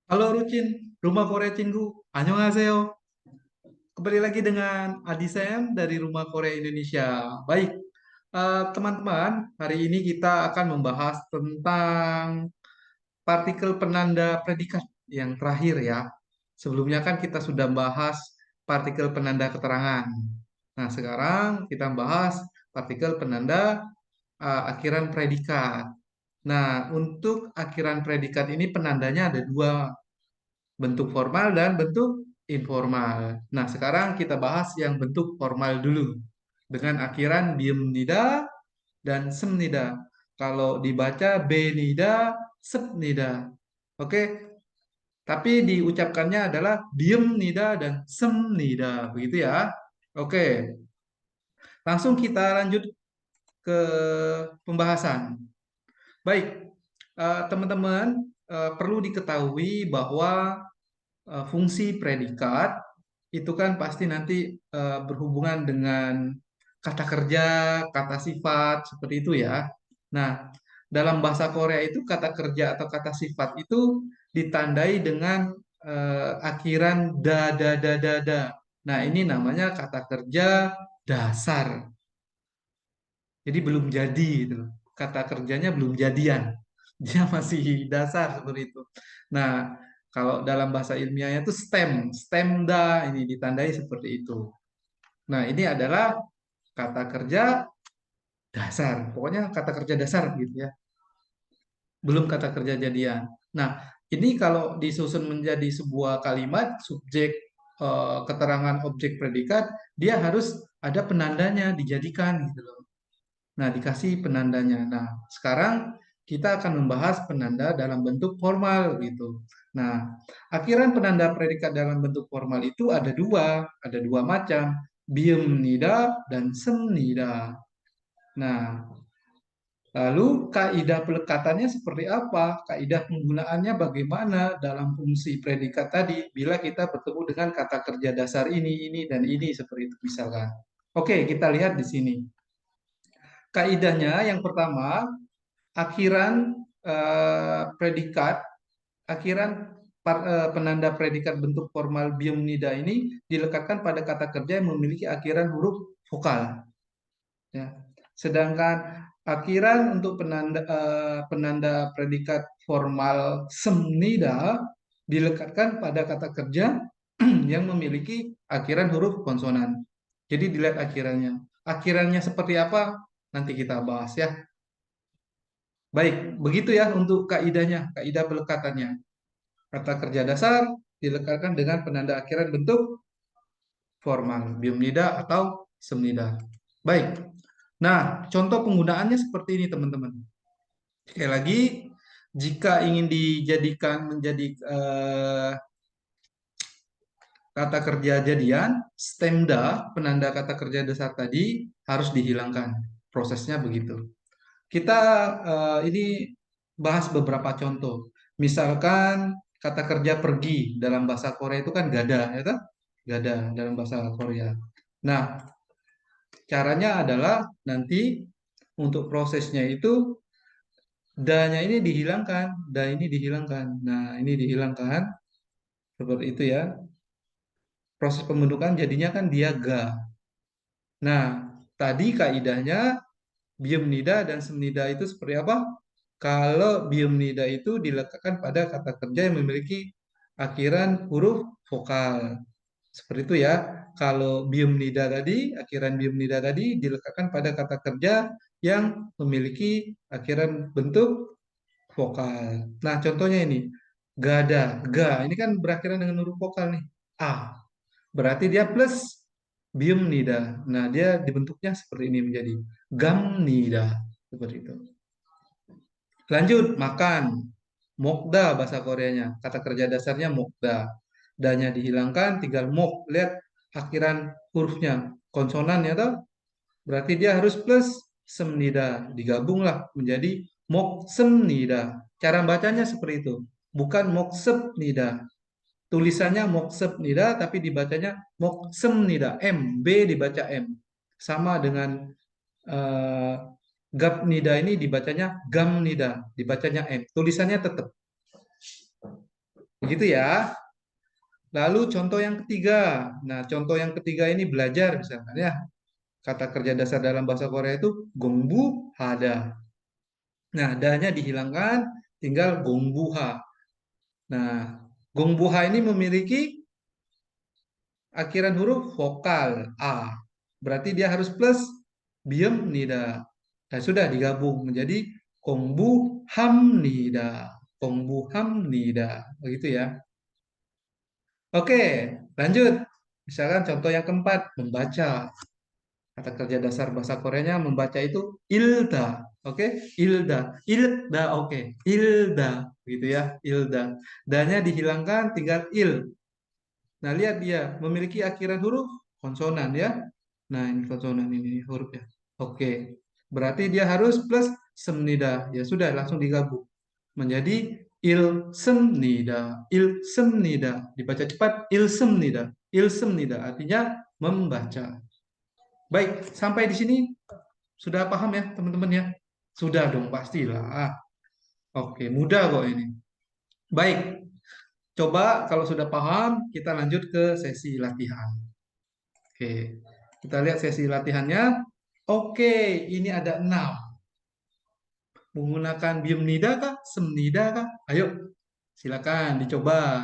Halo Rucin, Rumah Korea Cinggu. Annyeonghaseyo. Kembali lagi dengan Adi Sam dari Rumah Korea Indonesia. Baik, teman-teman, hari ini kita akan membahas tentang partikel penanda predikat yang terakhir ya. Sebelumnya kan kita sudah bahas partikel penanda keterangan. Nah, sekarang kita bahas partikel penanda akhiran predikat. Nah, untuk akhiran predikat ini penandanya ada dua, bentuk formal dan bentuk informal. Nah, sekarang kita bahas yang bentuk formal dulu dengan akhiran biem nida dan sem nida. Kalau dibaca b nida, sep nida. Oke, tapi diucapkannya adalah biem nida dan sem nida, begitu ya. Oke, langsung kita lanjut ke pembahasan. Baik, teman-teman, perlu diketahui bahwa fungsi predikat itu kan pasti nanti berhubungan dengan kata kerja, kata sifat, seperti itu ya. Nah, dalam bahasa Korea itu kata kerja atau kata sifat itu ditandai dengan akhiran da, da, da, da, da. Nah, ini namanya kata kerja dasar. Jadi belum jadi gitu loh. Kata kerjanya belum jadian. Dia masih dasar seperti itu. Nah, kalau dalam bahasa ilmiahnya itu stem, stemda ini ditandai seperti itu. Nah, ini adalah kata kerja dasar. Pokoknya kata kerja dasar gitu ya. Belum kata kerja jadian. Nah, ini kalau disusun menjadi sebuah kalimat subjek keterangan objek predikat, dia harus ada penandanya dijadikan gitu loh. Nah, dikasih penandanya. Nah, sekarang kita akan membahas penanda dalam bentuk formal gitu. Nah, akhiran penanda predikat dalam bentuk formal itu ada dua macam, biem nida dan sem nida. Nah, lalu kaidah pelekatannya seperti apa? Kaidah penggunaannya bagaimana dalam fungsi predikat tadi bila kita bertemu dengan kata kerja dasar ini, dan ini seperti itu misalkan. Oke, kita lihat di sini. Kaidahnya yang pertama, akhiran predikat, akhiran penanda predikat bentuk formal biomnida ini dilekatkan pada kata kerja yang memiliki akhiran huruf vokal. Ya. Sedangkan akhiran untuk penanda predikat formal semnida dilekatkan pada kata kerja yang memiliki akhiran huruf konsonan. Jadi dilihat akhirannya. Akhirannya seperti apa? Nanti kita bahas ya. Baik, begitu ya untuk kaidahnya, kaidah pelekatannya. Kata kerja dasar dilekatkan dengan penanda akhiran bentuk formal, biomnida atau semnida. Baik. Nah, contoh penggunaannya seperti ini, teman-teman. Sekali lagi, jika ingin dijadikan menjadi kata kerja jadian, stemda, penanda kata kerja dasar tadi harus dihilangkan. Prosesnya begitu. Kita ini bahas beberapa contoh. Misalkan kata kerja pergi dalam bahasa Korea itu kan gada, ya kan? Gada dalam bahasa Korea. Nah, caranya adalah nanti untuk prosesnya itu da-nya ini dihilangkan, da ini dihilangkan. Nah, ini dihilangkan seperti itu ya. Proses pembentukan jadinya kan dia ga. Nah, tadi kaidahnya biomnida dan semnida itu seperti apa? Kalau biomnida itu diletakkan pada kata kerja yang memiliki akhiran huruf vokal. Seperti itu ya. Kalau biomnida tadi, akhiran biomnida tadi diletakkan pada kata kerja yang memiliki akhiran bentuk vokal. Nah, contohnya ini. Gada, ga. Ini kan berakhiran dengan huruf vokal nih. A. Berarti dia plus biomnida. Nah, dia dibentuknya seperti ini menjadi gamnida. Seperti itu. Lanjut, makan. Mokda bahasa Koreanya. Kata kerja dasarnya mokda. Danya dihilangkan, tinggal mok. Lihat akhiran hurufnya. Konsonan ya toh. Berarti dia harus plus semnida. Digabunglah menjadi mok semnida. Cara bacanya seperti itu. Bukan mok sepnida. Tulisannya mok sepnida, tapi dibacanya mok semnida. M. B dibaca M. Sama dengan eh, Gapnida ini dibacanya Gamnida, dibacanya M. Tulisannya tetap. Begitu ya. Lalu contoh yang ketiga. Nah, contoh yang ketiga ini belajar misalkan ya. Kata kerja dasar dalam bahasa Korea itu gongbu hada. Nah, da-nya dihilangkan, tinggal gongbuha. Nah, gongbuha ini memiliki akhiran huruf vokal A. Berarti dia harus plus biem nida. Nah, sudah digabung menjadi gongbu ham nida. Gongbu ham nida. Begitu ya. Oke, lanjut. Misalkan contoh yang keempat, membaca. Kata kerja dasar bahasa Koreanya membaca itu ilda. Oke, ilda. Ilda, oke. Ilda, gitu ya. Ilda. Da-nya dihilangkan, tinggal il. Nah, lihat dia memiliki akhiran huruf konsonan ya. Nah, ini konsonan ini hurufnya. Oke. Berarti dia harus plus semnida. Ya sudah, langsung digabung. Menjadi il semnida. Il semnida. Dibaca cepat il semnida. Il semnida artinya membaca. Baik, sampai di sini sudah paham ya teman-teman ya? Sudah dong, pastilah. Oke, mudah kok ini. Baik, coba kalau sudah paham, kita lanjut ke sesi latihan. Oke, kita lihat sesi latihannya. Oke, ini ada 6. Menggunakan biomnida kah? Semnida kah? Ayo, silakan dicoba.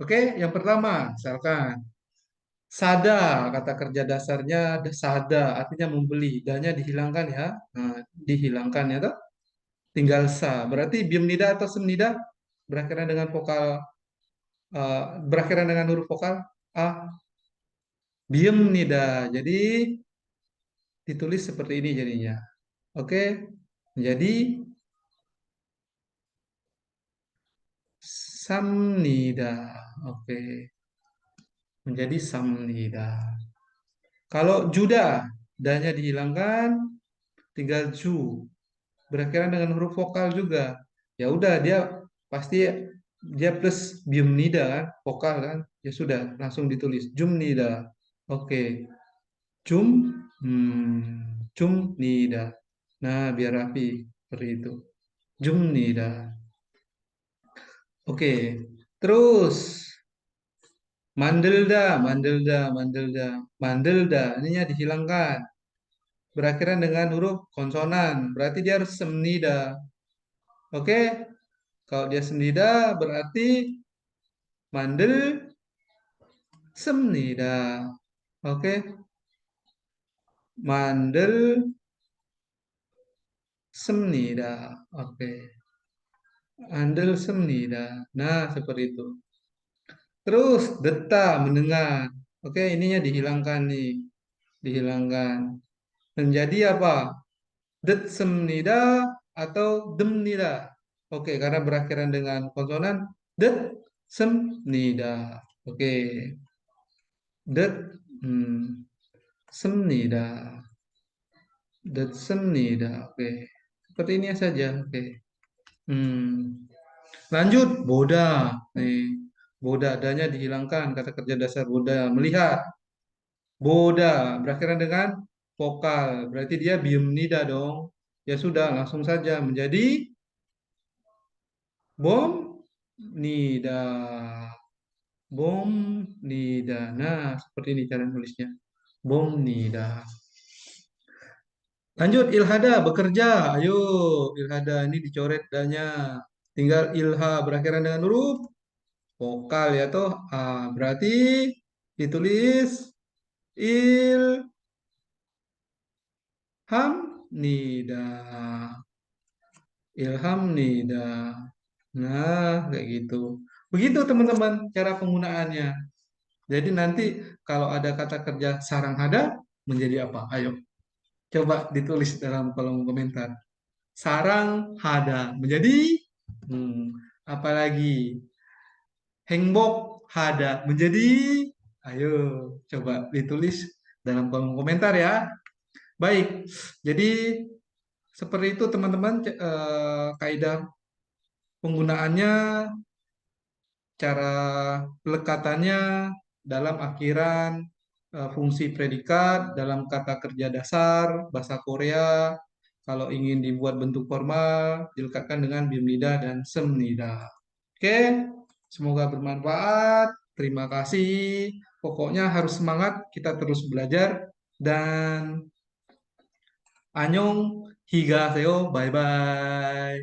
Oke, yang pertama, misalkan sada, kata kerja dasarnya sada, artinya membeli. Danya dihilangkan ya. Nah, dihilangkan ya toh. Tinggal sa. Berarti biomnida atau semnida berakhiran dengan vokal berakhiran dengan huruf vokal a. Biomnida. Jadi ditulis seperti ini jadinya. Oke. Jadi samnida. Oke. Menjadi samnida. Kalau juda, danya dihilangkan, tinggal ju. Berakhiran dengan huruf vokal juga. Ya udah dia pasti dia plus biomnida kan, vokal kan. Ya sudah, langsung ditulis jumnida. Oke, jum jumnida. Nah, biar rapi seperti itu. Jumnida. Oke. Terus mandelda, mandelda, mandelda. Mandelda, ininya dihilangkan. Berakhiran dengan huruf konsonan. Berarti dia harus semnida. Oke, kalau dia semnida berarti mandel semnida. Oke, mandel semnida. Oke, mandel semnida. Nah, seperti itu. Terus deta mendengar. Oke, ininya dihilangkan nih. Dihilangkan. Menjadi apa? Det semnida atau demnida. Oke, karena berakhiran dengan konsonan det semnida. Oke, det semnida. Det semnida. Oke, seperti ini saja. Oke. Hmm. Lanjut, boda. Nih, boda adanya dihilangkan kata kerja dasar boda. Melihat, boda berakhiran dengan vokal. Berarti dia biumnida dong. Ya sudah, langsung saja menjadi bom nida. Bom nida. Nah, seperti ini cara nulisnya. Bom nida. Lanjut, ilhada bekerja. Ayo, ilhada ini dicoret danya. Tinggal ilha berakhiran dengan huruf vokal ya toh. Berarti ditulis ilham nida. Ilham nida. Nah, kayak gitu. Begitu teman-teman cara penggunaannya. Jadi nanti kalau ada kata kerja sarang hada menjadi apa? Ayo, coba ditulis dalam kolom komentar. Sarang hada menjadi hmm, apalagi hengbok hada menjadi ayo coba ditulis dalam kolom komentar ya. Baik, jadi seperti itu teman-teman kaidah penggunaannya, cara pelekatannya dalam akhiran fungsi predikat dalam kata kerja dasar bahasa Korea. Kalau ingin dibuat bentuk formal, dilekatkan dengan bimnida dan semnida. Oke, semoga bermanfaat. Terima kasih. Pokoknya harus semangat, kita terus belajar dan annyeong, higa seo, bye bye.